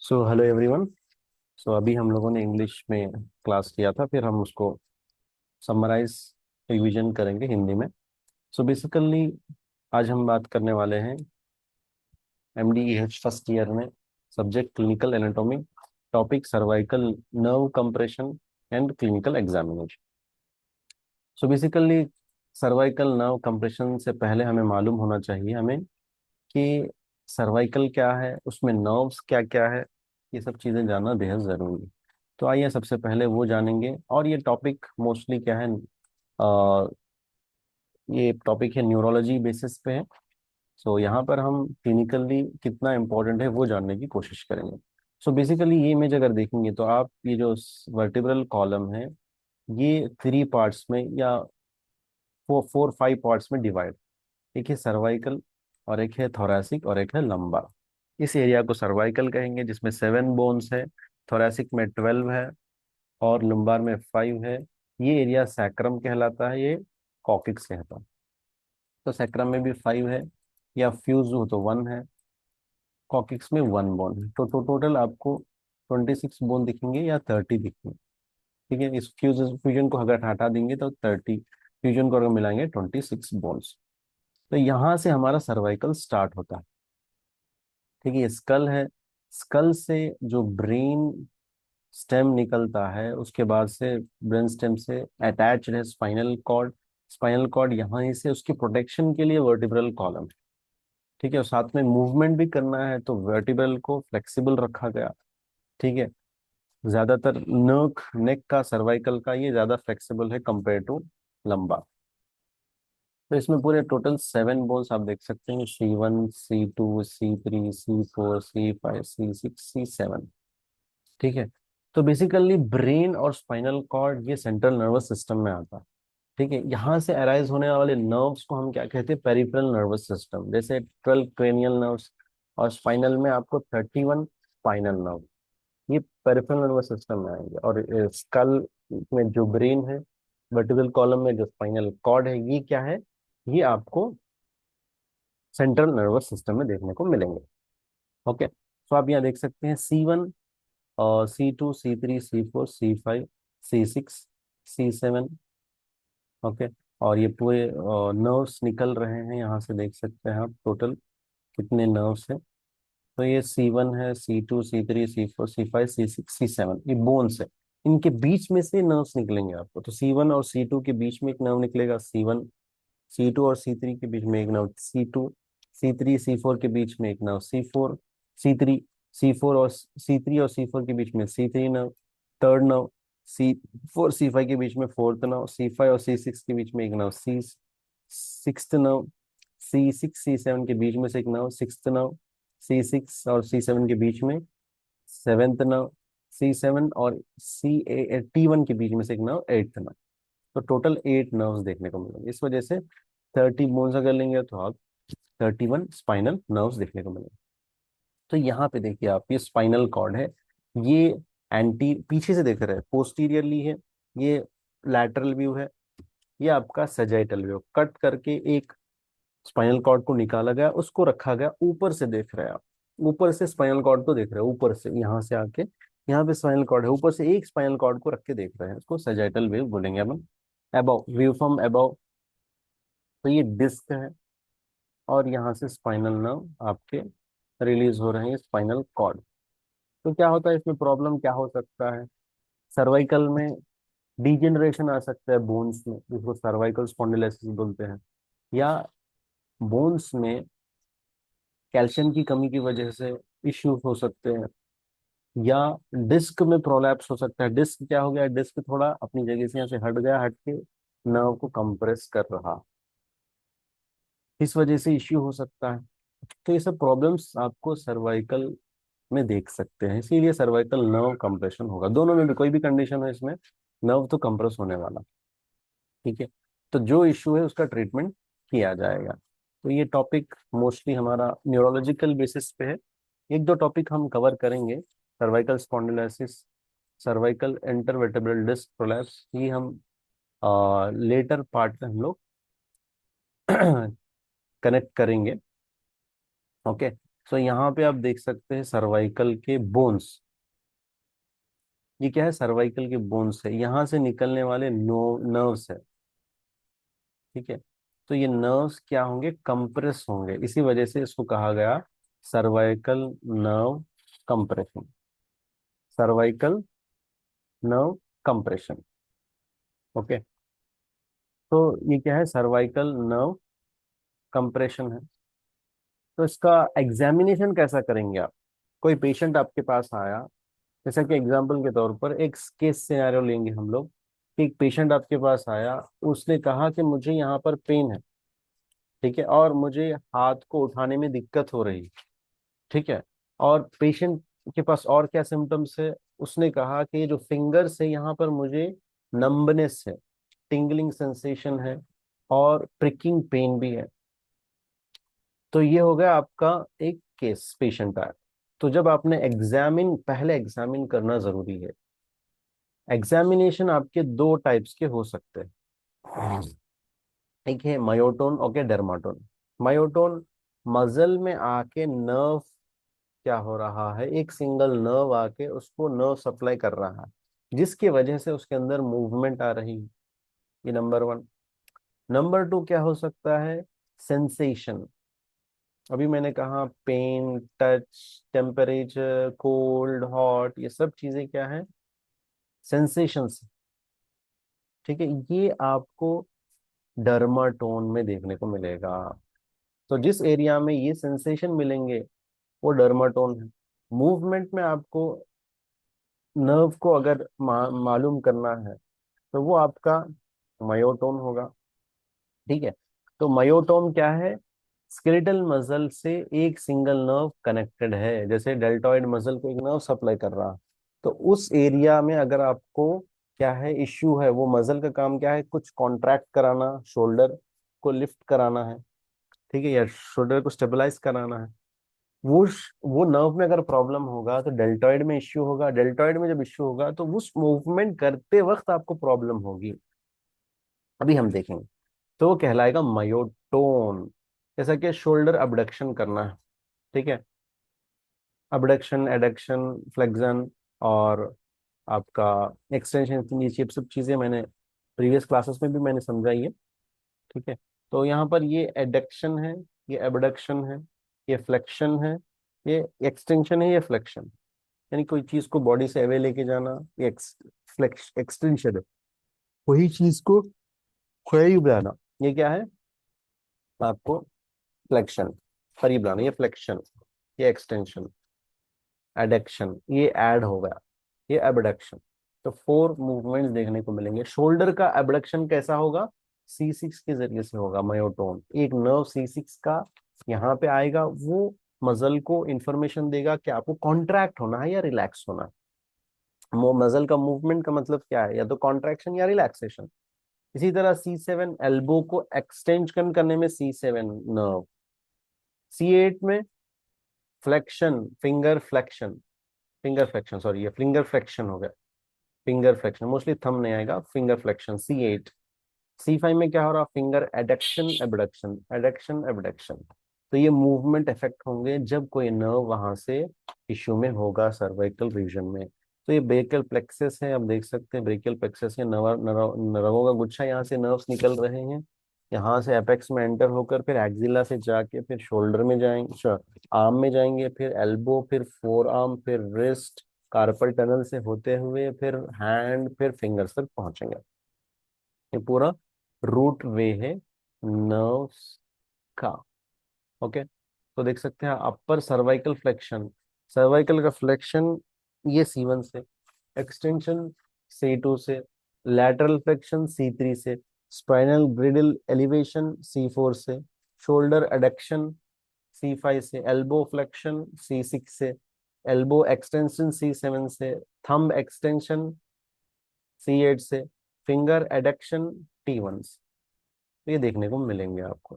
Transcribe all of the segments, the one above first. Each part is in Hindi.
So hello everyone. सो अभी हम लोगों ने इंग्लिश में क्लास किया था, फिर हम उसको समराइज रिवीजन करेंगे हिंदी में। सो बेसिकली आज हम बात करने वाले हैं एमडीईएच फर्स्ट ईयर में, subject clinical anatomy, topic cervical nerve compression and clinical examination. So basically cervical nerve compression से पहले हमें मालूम होना चाहिए हमें कि सर्वाइकल क्या है, उसमें नर्व्स क्या क्या है। ये सब चीज़ें जानना बेहद ज़रूरी है। तो आइए सबसे पहले वो जानेंगे। और ये टॉपिक मोस्टली क्या है, अ, ये टॉपिक है न्यूरोलॉजी बेसिस पे है। सो यहाँ पर हम क्लिनिकली कितना इम्पोर्टेंट है वो जानने की कोशिश करेंगे। सो बेसिकली ये इमेज अगर देखेंगे तो आप ये जो वर्टिब्रल कॉलम है, ये थ्री पार्ट्स में या फोर फाइव पार्ट्स में डिवाइड। एक है सर्वाइकल, और एक है थोरैसिक, और एक है लंबा। इस एरिया को सर्वाइकल कहेंगे, जिसमें 7 बोन्स है। थोरैसिक में 12 है, और लंबार में 5 है। ये एरिया सैक्रम कहलाता है, ये कॉकिक्स कहता है। तो सैक्रम में भी 5 है, या फ्यूज हो तो 1 है। कॉकिक्स में 1 बोन है। तो टोटल आपको 26 बोन दिखेंगे या 30 दिखेंगे। ठीक है, इस फ्यूजन को अगर हटा देंगे तो 30, फ्यूजन को अगर मिलाएंगे 26 बोन्स। तो यहाँ से हमारा सर्वाइकल स्टार्ट होता है। ठीक है, स्कल है। स्कल से जो ब्रेन स्टेम निकलता है, उसके बाद से ब्रेन स्टेम से अटैच्ड है स्पाइनल कॉर्ड। स्पाइनल कॉर्ड यहाँ ही से उसकी प्रोटेक्शन के लिए वर्टिब्रल कॉलम। ठीक है, और साथ में मूवमेंट भी करना है तो वर्टिब्रल को फ्लेक्सिबल रखा गया। ठीक है, ज्यादातर नेक का, सर्वाइकल का ये ज्यादा फ्लेक्सिबल है कंपेयर टू लंबा। तो इसमें पूरे टोटल 7 बोन्स आप देख सकते हैं, C1, C2, C3, C4, C5, C6, C7। ठीक है, तो बेसिकली ब्रेन और स्पाइनल कॉर्ड ये सेंट्रल नर्वस सिस्टम में आता है। ठीक है, यहाँ से अराइज होने वाले नर्व्स को हम क्या कहते हैं, पेरिफेरल नर्वस सिस्टम। जैसे 12 क्रेनियल नर्व्स, और स्पाइनल में आपको 31 स्पाइनल नर्व, ये पेरिफेरल नर्वस सिस्टम में आएंगे। और स्कल में जो ब्रेन है, वर्टिब्रल कॉलम में जो स्पाइनल कॉर्ड है, ये क्या है, ये आपको सेंट्रल नर्वस सिस्टम में देखने को मिलेंगे। ओके, तो आप यहाँ देख सकते हैं C1 और C2, C3, C4, C5, C6, C7। Okay, और ये पूरे नर्व्स निकल रहे हैं, यहाँ से देख सकते हैं आप टोटल कितने नर्व्स हैं। तो ये C1 है, C2, C3, C4, C5, C6, C7, ये बोन्स है। इनके बीच में से नर्व्स निकलेंगे आपको। तो C1 और C2 के बीच में एक नर्व निकलेगा C1, C2 और C3 के बीच में एक नर्व C2, C3 C4 के बीच में एक नर्व C4, C3 C4 और C3 और C4 के बीच में C3 nerve, third nerve C4 C5 के बीच में फोर्थ नर्व, C5 और C6 के बीच में एक nerve sixth nerve, C6 C7 के बीच में से एक नर्व सिक्स्थ नर्व, C6 और C7 के बीच में सेवेंथ नर्व, C7 और T1 के बीच में से एक नर्व एट्थ नर्व। तो टोटल 8 नर्व्स देखने को मिलेंगे। इस वजह से 30 बोन्स अगर लेंगे तो आप 31 स्पाइनल नर्व्स देखने को मिलेंगे। तो यहाँ पे देखिए आप, ये स्पाइनल कॉर्ड है। ये एंटी पीछे से देख रहे हैं, पोस्टीरियरली है। ये लैटरल व्यू है। ये आपका सजाइटल व्यू, कट करके एक स्पाइनल कॉर्ड को निकाला गया, उसको रखा गया। ऊपर से देख रहे हैं आप, ऊपर से स्पाइनल कॉर्ड को देख रहे हैं, ऊपर से यहाँ से आके यहाँ पे स्पाइनल कॉर्ड है, ऊपर से एक स्पाइनल कॉर्ड को रख के देख रहे हैं, उसको सजाइटल व्यू बोलेंगे अपन। अबव व्यू फ्रॉम अबव, तो ये डिस्क है। और यहाँ से स्पाइनल नर्व आपके रिलीज हो रहे हैं, स्पाइनल कॉर्ड। तो क्या होता है, इसमें प्रॉब्लम क्या हो सकता है, सर्वाइकल में डिजेनरेशन आ सकता है बोन्स में, जिसको सर्वाइकल स्पॉन्डिलोसिस बोलते हैं। या बोन्स में कैल्शियम की कमी की वजह से इश्यू हो सकते हैं। या डिस्क में प्रोलैप्स हो सकता है। डिस्क क्या हो गया, डिस्क थोड़ा अपनी जगह से यहाँ से हट गया, हट के नर्व को कंप्रेस कर रहा, इस वजह से इश्यू हो सकता है। तो ये सब प्रॉब्लम्स आपको सर्वाइकल में देख सकते हैं, इसीलिए सर्वाइकल नर्व कंप्रेशन होगा। दोनों में भी कोई भी कंडीशन हो, इसमें नर्व तो कंप्रेस होने वाला। ठीक है, तो जो इश्यू है उसका ट्रीटमेंट किया जाएगा। तो ये टॉपिक मोस्टली हमारा न्यूरोलॉजिकल बेसिस पे है। एक दो टॉपिक हम कवर करेंगे, cervical spondylosis, cervical intervertebral disc prolapse, ये हम लेटर पार्ट में हम लोग कनेक्ट करेंगे। ओके, तो यहाँ पे आप देख सकते हैं सर्वाइकल के बोन्स। ये क्या है, सर्वाइकल के बोन्स है, यहाँ से निकलने वाले नर्व्स है। ठीक है, तो ये नर्व्स क्या होंगे, कंप्रेस होंगे, इसी वजह से इसको कहा गया cervical nerve compression. Cervical nerve compression. Okay, तो ये क्या है, सर्वाइकल नर्व कंप्रेशन है। तो इसका एग्जामिनेशन कैसा करेंगे आप। कोई पेशेंट आपके पास आया, जैसा कि एग्जाम्पल के तौर पर एक केस सिनेरियो लेंगे हम लोग, कि एक पेशेंट आपके पास आया, उसने कहा कि मुझे यहाँ पर पेन है। ठीक है, और मुझे हाथ को उठाने में दिक्कत हो रही। ठीक है, और पेशेंट के पास और क्या सिम्टम्स है, उसने कहा कि ये जो फिंगर्स है यहाँ पर मुझे नंबनेस है, टिंगलिंग सेंसेशन है, और प्रिकिंग पेन भी है। तो ये हो गया आपका एक केस, पेशेंट आया। तो जब आपने पहले एग्जामिन करना जरूरी है। एग्जामिनेशन आपके दो टाइप्स के हो सकते हैं। एक है मायोटोन और के डर्माटोन। मायोटोन, मजल में आके नर्व क्या हो रहा है, एक सिंगल नर्व आके उसको नर्व सप्लाई कर रहा है, जिसकी वजह से उसके अंदर मूवमेंट आ रही है। ये नंबर वन। नंबर टू क्या हो सकता है, सेंसेशन। अभी मैंने कहा pain, touch, temperature, cold, hot, ये सब चीजें क्या है, सेंसेशंस। ठीक है, ये आपको डर्माटोन में देखने को मिलेगा। तो जिस एरिया में ये सेंसेशन मिलेंगे वो डर्माटोन है। मूवमेंट में आपको नर्व को अगर मालूम करना है तो वो आपका मायोटोन होगा। ठीक है, तो मायोटोन क्या है, स्केलेटल मसल से एक सिंगल नर्व कनेक्टेड है, जैसे डेल्टॉइड मसल को एक नर्व सप्लाई कर रहा। तो उस एरिया में अगर आपको क्या है, इश्यू है, वो मसल का काम क्या है, कुछ कॉन्ट्रैक्ट कराना, शोल्डर को लिफ्ट कराना है। ठीक है, या शोल्डर को स्टेबलाइज कराना है। वो नर्व में अगर प्रॉब्लम होगा तो डेल्टॉइड में इश्यू होगा। डेल्टॉइड में जब इश्यू होगा तो उस मूवमेंट करते वक्त आपको प्रॉब्लम होगी। अभी हम देखेंगे, तो वो कहलाएगा मायोटोन। जैसा कि शोल्डर अबडक्शन करना है। ठीक है, अबडक्शन, एडक्शन, फ्लेक्शन, और आपका एक्सटेंशन, नीचे ये सब चीजें मैंने प्रीवियस क्लासेस में भी मैंने समझाई है। ठीक है, तो यहाँ पर ये एडक्शन है, ये एबडक्शन है, ये फ्लेक्शन है, ये एक्सटेंशन है, ये फ्लेक्शन। यानी कोई चीज को बॉडी से अवे लेके जाना, ये एक्सटेंशन है। वही चीज को करीब लाना, ये क्या है आपको, फ्लेक्शन। करीब लाना, ये फ्लेक्शन, ये एक्सटेंशन। एडक्शन, ये ऐड हो गया, ये एबडक्शन। तो फोर मूवमेंट्स देखने को मिलेंगे। शोल्डर का एबडक्शन कैसा होगा, C6 के जरिए से होगा। मायोटोन एक नर्व C6 का यहाँ पे आएगा, वो मसल को इंफॉर्मेशन देगा कि आपको कॉन्ट्रैक्ट होना है या रिलैक्स होना है। मसल का मूवमेंट का मतलब क्या है, या तो कॉन्ट्रैक्शन या रिलैक्सेशन। इसी तरह C7 एल्बो को एक्सटेंशन करने में C7 नर्व। C8 में फ्लेक्शन, फिंगर फ्लेक्शन, सॉरी ये फिंगर फ्लेक्शन हो गया। फिंगर फ्लेक्शन मोस्टली थंब नहीं आएगा, फिंगर फ्लेक्शन C8। C5 में क्या हो रहा, finger adduction, abduction, adduction, abduction. तो ये मूवमेंट इफेक्ट होंगे जब कोई नर्व वहां से टिश्यू में होगा, सर्वाइकल रीजन में। तो ये ब्रेकियल प्लेक्सस है, आप देख सकते हैं ब्रेकियल प्लेक्सस है, नर्वों का गुच्छा, यहाँ से नर्व्स निकल रहे हैं। यहाँ से एपेक्स में एंटर होकर फिर एक्सिला से जाके फिर शोल्डर में जाएंगे, आर्म में जाएंगे, फिर एल्बो, फिर फोर आर्म, फिर रिस्ट, कार्पल टनल से होते हुए फिर हैंड, फिर फिंगर्स तक पहुंचेंगे। ये पूरा रूट वे है नर्व्स का। ओके, तो देख सकते हैं अपर सर्वाइकल फ्लेक्शन, सर्वाइकल का फ्लेक्शन ये C1 से, एक्सटेंशन C2 से, लैटरल फ्लेक्शन C3 से, स्पाइनल ग्रिडल एलिवेशन C4 से, शोल्डर एडक्शन C5 से, एल्बो फ्लेक्शन C6 से, एल्बो एक्सटेंशन C7 से, थंब एक्सटेंशन C8 से, फिंगर एडक्शन T1 से। तो ये देखने को मिलेंगे आपको।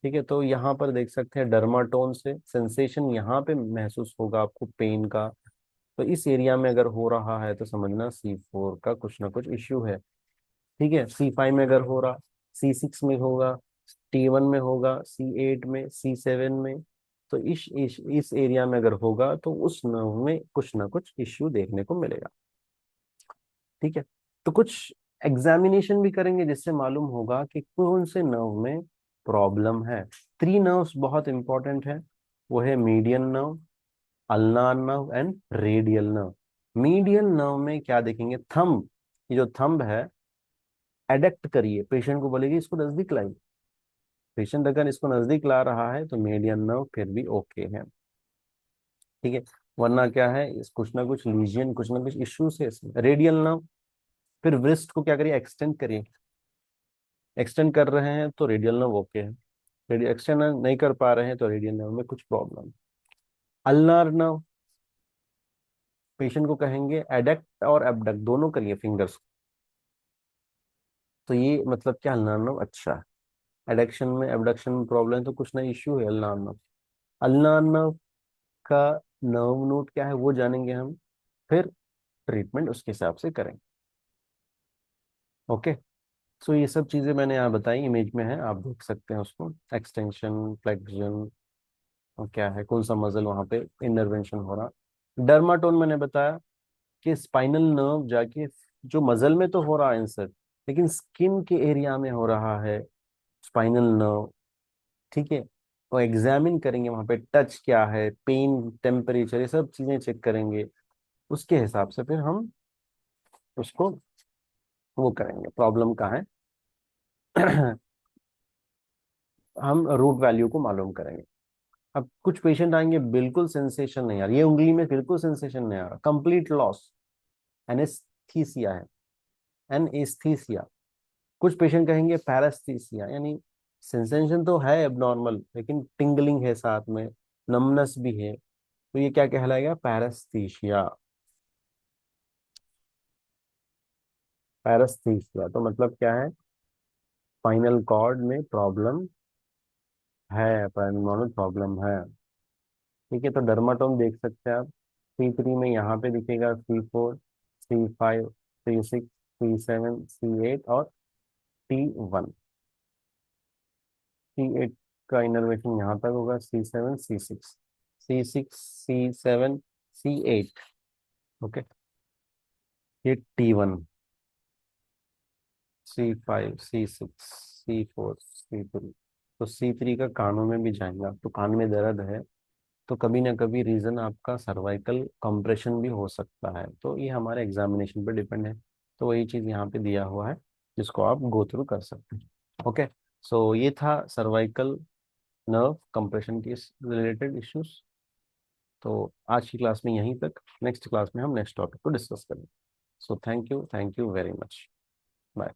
ठीक है, तो यहाँ पर देख सकते हैं डर्माटोन से सेंसेशन यहाँ पे महसूस होगा आपको पेन का। तो इस एरिया में अगर हो रहा है तो समझना C4 का कुछ ना कुछ इश्यू है। ठीक है, C5 में अगर हो रहा, C6 में होगा, T1 में होगा, C8 में, C7 में, तो इस एरिया में अगर होगा तो उस नर्व में कुछ ना कुछ इश्यू देखने को मिलेगा। ठीक है, तो कुछ एग्जामिनेशन भी करेंगे जिससे मालूम होगा कि कौन से नर्व में प्रॉब्लम है। 3 नर्व्स बहुत इंपॉर्टेंट है, वो है median nerve, ulnar nerve and radial nerve. Median nerve में क्या देखेंगे, थंब, ये जो थंब है एडक्ट करिए, पेशेंट को बोलेगी इसको नजदीक लाइए। पेशेंट अगर इसको नजदीक ला रहा है तो मीडियन नर्व फिर भी ओके है। ठीक है, वरना क्या है, इस कुछ ना कुछ लीजियन, कुछ ना कुछ इश्यूज है इसमें। रेडियल नर्व, फिर wrist को क्या करिए, एक्सटेंड करिए। एक्सटेंड कर रहे हैं तो रेडियल नर्व ओके है, रेडियल एक्सटेंड नहीं कर पा रहे हैं तो रेडियल नर्व में कुछ प्रॉब्लम। अल्नार नर्व, पेशेंट को कहेंगे एडक्ट और एबडक्ट दोनों करिए फिंगर्स। तो ये मतलब क्या, अल्नार नर्व अच्छा है। एडक्शन में एबडक्शन में प्रॉब्लम है तो कुछ ना इश्यू है अल्नार नर्व। अल्नार नर्व का नर्व नोट क्या है वो जानेंगे हम, फिर ट्रीटमेंट उसके हिसाब से करेंगे। ओके, सो ये सब चीजें मैंने यहाँ बताई, इमेज में है, आप देख सकते हैं उसको, एक्सटेंशन, फ्लेक्शन, और क्या है, कौन सा मसल वहां पे इंटरवेंशन हो रहा। डर्माटोन मैंने बताया कि स्पाइनल नर्व जाके जो मसल में तो हो रहा है इंसर्ट, लेकिन स्किन के एरिया में हो रहा है स्पाइनल नर्व। ठीक है, तो एग्जामिन करेंगे वहां पे, टच क्या है, पेन, टेम्परेचर, ये सब चीजें चेक करेंगे। उसके हिसाब से फिर हम उसको वो करेंगे, प्रॉब्लम कहाँ है हम रूट वैल्यू को मालूम करेंगे। अब कुछ पेशेंट आएंगे बिल्कुल सेंसेशन नहीं आ रहा, ये उंगली में बिल्कुल सेंसेशन नहीं आ रहा, कंप्लीट लॉस, एनेस्थीसिया है, एनेस्थीसिया। कुछ पेशेंट कहेंगे पैरास्थीसिया, यानी सेंसेशन तो है एबनॉर्मल लेकिन टिंगलिंग है साथ में, नमनेस भी है, तो ये क्या कहलाएगा, पैरास्थीसिया। पैरास्थीसिया तो मतलब क्या है, स्पाइनल कॉर्ड में प्रॉब्लम है, पैरानॉर्मल प्रॉब्लम है। ठीक है, तो डर्माटोम देख सकते हैं आप, C3 में यहाँ पे दिखेगा, C4, C5, C6, C7, C8 और T1। C8 का इनर्वेशन यहाँ तक होगा, C7, C6, C6, C7, C8। Okay, ये T1, C5, C6, C4, C3। तो C3 का कानों में भी जाएंगे आप, तो कान में दर्द है तो कभी ना कभी रीजन आपका सर्वाइकल कंप्रेशन भी हो सकता है, तो ये हमारे एग्जामिनेशन पे डिपेंड है। तो वही चीज यहाँ पे दिया हुआ है जिसको आप गो थ्रू कर सकते हैं। ओके, सो ये था सर्वाइकल नर्व कंप्रेशन के रिलेटेड इश्यूज। तो आज की क्लास में यहीं तक, नेक्स्ट क्लास में हम नेक्स्ट टॉपिक को डिस्कस करेंगे। So thank you very much, bye.